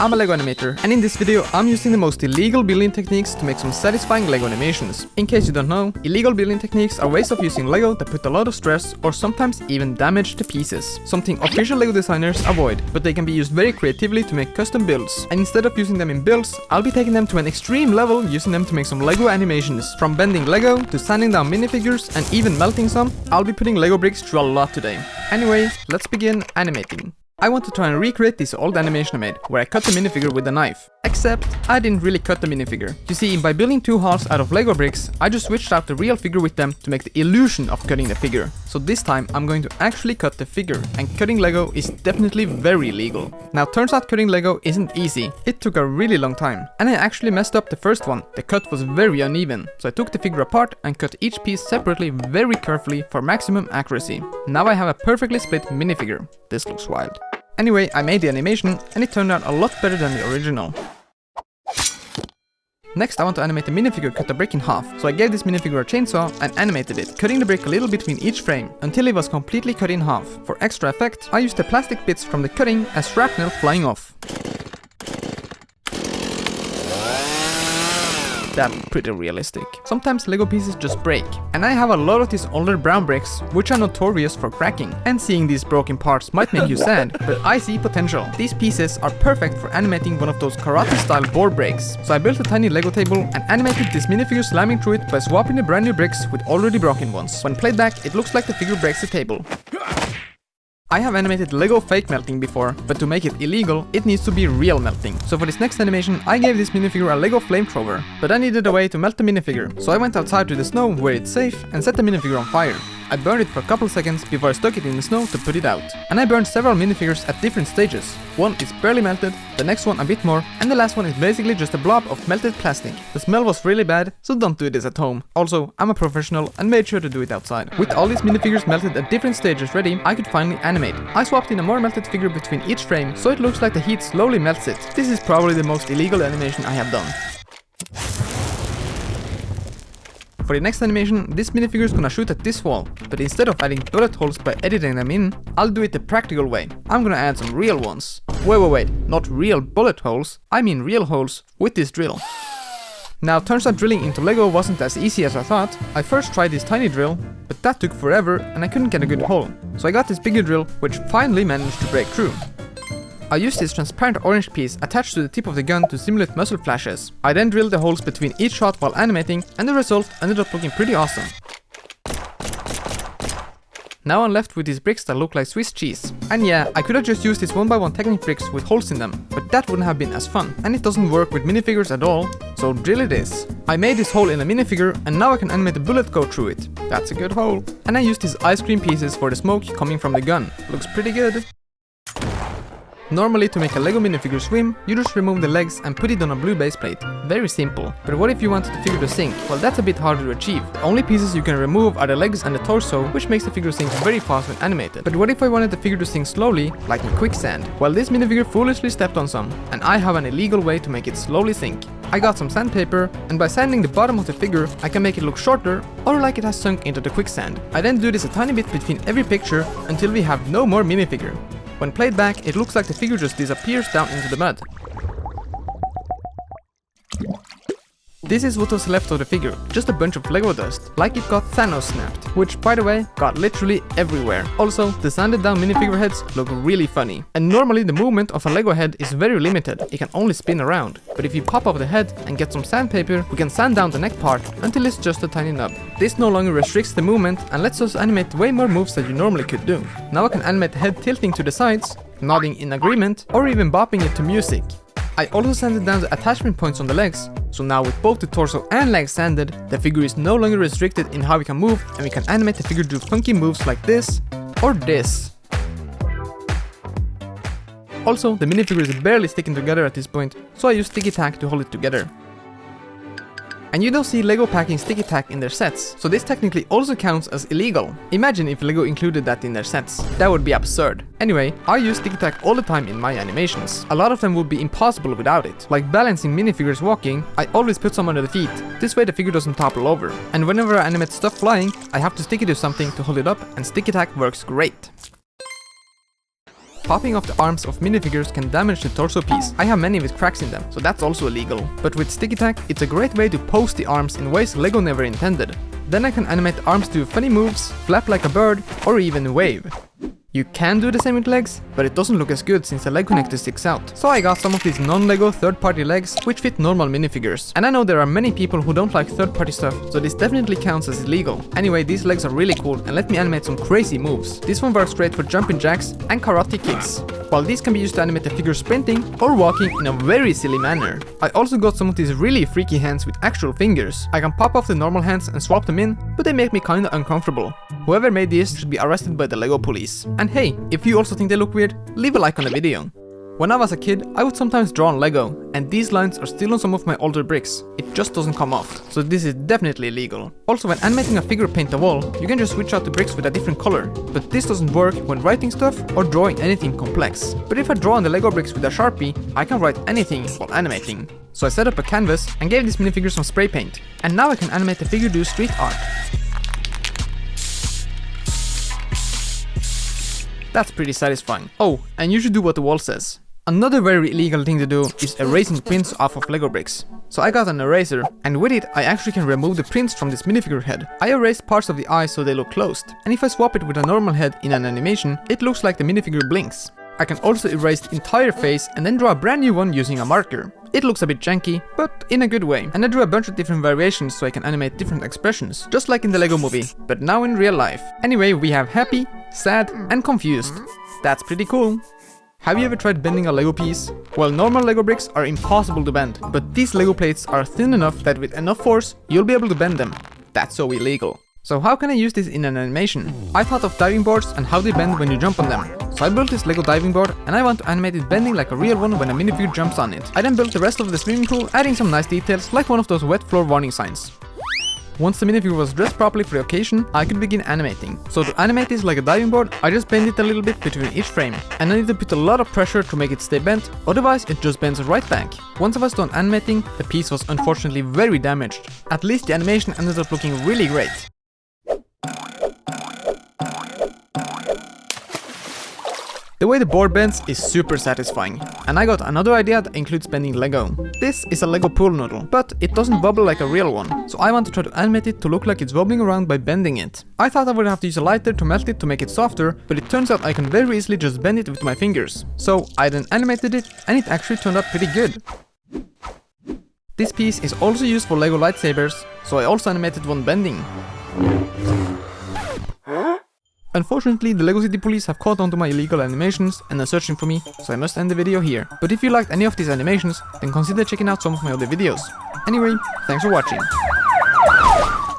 I'm a LEGO animator, and in this video I'm using the most illegal building techniques to make some satisfying LEGO animations. In case you don't know, illegal building techniques are ways of using LEGO that put a lot of stress or sometimes even damage the pieces. Something official LEGO designers avoid, but they can be used very creatively to make custom builds. And instead of using them in builds, I'll be taking them to an extreme level, using them to make some LEGO animations. From bending LEGO to sanding down minifigures and even melting some, I'll be putting LEGO bricks through a lot today. Anyway, let's begin animating. I want to try and recreate this old animation I made, where I cut the minifigure with a knife. Except, I didn't really cut the minifigure. You see, by building two halves out of LEGO bricks, I just switched out the real figure with them to make the illusion of cutting the figure. So this time, I'm going to actually cut the figure, and cutting LEGO is definitely very illegal. Now, turns out cutting LEGO isn't easy. It took a really long time, and I actually messed up the first one. The cut was very uneven, so I took the figure apart and cut each piece separately very carefully for maximum accuracy. Now I have a perfectly split minifigure. This looks wild. Anyway, I made the animation, and it turned out a lot better than the original. Next, I want to animate the minifigure cut the brick in half, so I gave this minifigure a chainsaw and animated it, cutting the brick a little between each frame, until it was completely cut in half. For extra effect, I used the plastic bits from the cutting as shrapnel flying off. That's pretty realistic. Sometimes LEGO pieces just break, and I have a lot of these older brown bricks, which are notorious for cracking. And seeing these broken parts might make you sad, but I see potential. These pieces are perfect for animating one of those karate-style board breaks. So I built a tiny LEGO table and animated this minifigure slamming through it by swapping the brand new bricks with already broken ones. When played back, it looks like the figure breaks the table. I have animated LEGO fake melting before, but to make it illegal, it needs to be real melting. So for this next animation, I gave this minifigure a LEGO flamethrower, but I needed a way to melt the minifigure. So I went outside to the snow where it's safe and set the minifigure on fire. I burned it for a couple seconds before I stuck it in the snow to put it out. And I burned several minifigures at different stages. One is barely melted, the next one a bit more, and the last one is basically just a blob of melted plastic. The smell was really bad, so don't do this at home. Also, I'm a professional and made sure to do it outside. With all these minifigures melted at different stages ready, I could finally animate. I swapped in a more melted figure between each frame, so it looks like the heat slowly melts it. This is probably the most illegal animation I have done. For the next animation, this minifigure is gonna shoot at this wall, but instead of adding bullet holes by editing them in, I'll do it the practical way. I'm gonna add some real ones. Wait, not real bullet holes, I mean real holes with this drill. Now, turns out drilling into LEGO wasn't as easy as I thought. I first tried this tiny drill, but that took forever and I couldn't get a good hole. So I got this bigger drill, which finally managed to break through. I used this transparent orange piece attached to the tip of the gun to simulate muzzle flashes. I then drilled the holes between each shot while animating, and the result ended up looking pretty awesome. Now I'm left with these bricks that look like Swiss cheese. And yeah, I could have just used these 1x1 Technic bricks with holes in them, but that wouldn't have been as fun. And it doesn't work with minifigures at all, so drill it is. I made this hole in a minifigure, and now I can animate a bullet go through it. That's a good hole. And I used these ice cream pieces for the smoke coming from the gun. Looks pretty good. Normally, to make a LEGO minifigure swim, you just remove the legs and put it on a blue base plate. Very simple. But what if you wanted the figure to sink? Well, that's a bit harder to achieve. The only pieces you can remove are the legs and the torso, which makes the figure sink very fast when animated. But what if I wanted the figure to sink slowly, like in quicksand? Well, this minifigure foolishly stepped on some, and I have an illegal way to make it slowly sink. I got some sandpaper, and by sanding the bottom of the figure, I can make it look shorter, or like it has sunk into the quicksand. I then do this a tiny bit between every picture, until we have no more minifigure. When played back, it looks like the figure just disappears down into the mud. This is what was left of the figure, just a bunch of LEGO dust, like it got Thanos snapped, which, by the way, got literally everywhere. Also, the sanded down minifigure heads look really funny. And normally the movement of a LEGO head is very limited, it can only spin around. But if you pop off the head and get some sandpaper, we can sand down the neck part until it's just a tiny nub. This no longer restricts the movement and lets us animate way more moves that you normally could do. Now I can animate the head tilting to the sides, nodding in agreement, or even bopping it to music. I also sanded down the attachment points on the legs, so now with both the torso and legs sanded, the figure is no longer restricted in how we can move, and we can animate the figure do funky moves like this, or this. Also, the minifigure is barely sticking together at this point, so I use sticky tack to hold it together. And you don't see LEGO packing sticky tack in their sets, so this technically also counts as illegal. Imagine if LEGO included that in their sets. That would be absurd. Anyway, I use sticky tack all the time in my animations. A lot of them would be impossible without it. Like balancing minifigures walking, I always put some under the feet. This way the figure doesn't topple over. And whenever I animate stuff flying, I have to stick it to something to hold it up, and sticky tack works great. popping off the arms of minifigures can damage the torso piece. I have many with cracks in them, so that's also illegal. But with sticky tack, it's a great way to pose the arms in ways LEGO never intended. Then I can animate the arms to do funny moves, flap like a bird, or even wave. You can do the same with legs, but it doesn't look as good since the leg connector sticks out. So I got some of these non-LEGO third-party legs, which fit normal minifigures. And I know there are many people who don't like third-party stuff, so this definitely counts as illegal. Anyway, these legs are really cool and let me animate some crazy moves. This one works great for jumping jacks and karate kicks, while these can be used to animate the figure sprinting or walking in a very silly manner. I also got some of these really freaky hands with actual fingers. I can pop off the normal hands and swap them in, but they make me kinda uncomfortable. Whoever made these should be arrested by the LEGO police. And hey, if you also think they look weird, leave a like on the video. When I was a kid, I would sometimes draw on LEGO, and these lines are still on some of my older bricks. It just doesn't come off, so this is definitely illegal. Also, when animating a figure paint a wall, you can just switch out the bricks with a different color, but this doesn't work when writing stuff or drawing anything complex. But if I draw on the LEGO bricks with a Sharpie, I can write anything while animating. So I set up a canvas and gave this minifigure some spray paint, and now I can animate the figure do street art. That's pretty satisfying. Oh, and you should do what the wall says. Another very illegal thing to do is erasing prints off of LEGO bricks. So I got an eraser, and with it I actually can remove the prints from this minifigure head. I erased parts of the eyes so they look closed, and if I swap it with a normal head in an animation, it looks like the minifigure blinks. I can also erase the entire face and then draw a brand new one using a marker. It looks a bit janky, but in a good way. And I drew a bunch of different variations so I can animate different expressions, just like in the LEGO movie, but now in real life. Anyway, we have happy, sad, and confused. That's pretty cool. Have you ever tried bending a LEGO piece? Well, normal LEGO bricks are impossible to bend, but these LEGO plates are thin enough that with enough force, you'll be able to bend them. That's so illegal. So how can I use this in an animation? I thought of diving boards and how they bend when you jump on them. So I built this LEGO diving board and I want to animate it bending like a real one when a minifigure jumps on it. I then built the rest of the swimming pool, adding some nice details like one of those wet floor warning signs. Once the minifigure was dressed properly for the occasion, I could begin animating. So to animate this like a diving board, I just bend it a little bit between each frame. And I need to put a lot of pressure to make it stay bent, otherwise it just bends right back. Once I was done animating, the piece was unfortunately very damaged. At least the animation ended up looking really great. The way the board bends is super satisfying, and I got another idea that includes bending LEGO. This is a LEGO pool noodle, but it doesn't bubble like a real one, so I want to try to animate it to look like it's wobbling around by bending it. I thought I would have to use a lighter to melt it to make it softer, but it turns out I can very easily just bend it with my fingers. So I then animated it, and it actually turned out pretty good. This piece is also used for LEGO lightsabers, so I also animated one bending. Unfortunately, the LEGO City Police have caught on to my illegal animations and are searching for me, so I must end the video here. But if you liked any of these animations, then consider checking out some of my other videos. Anyway, thanks for watching.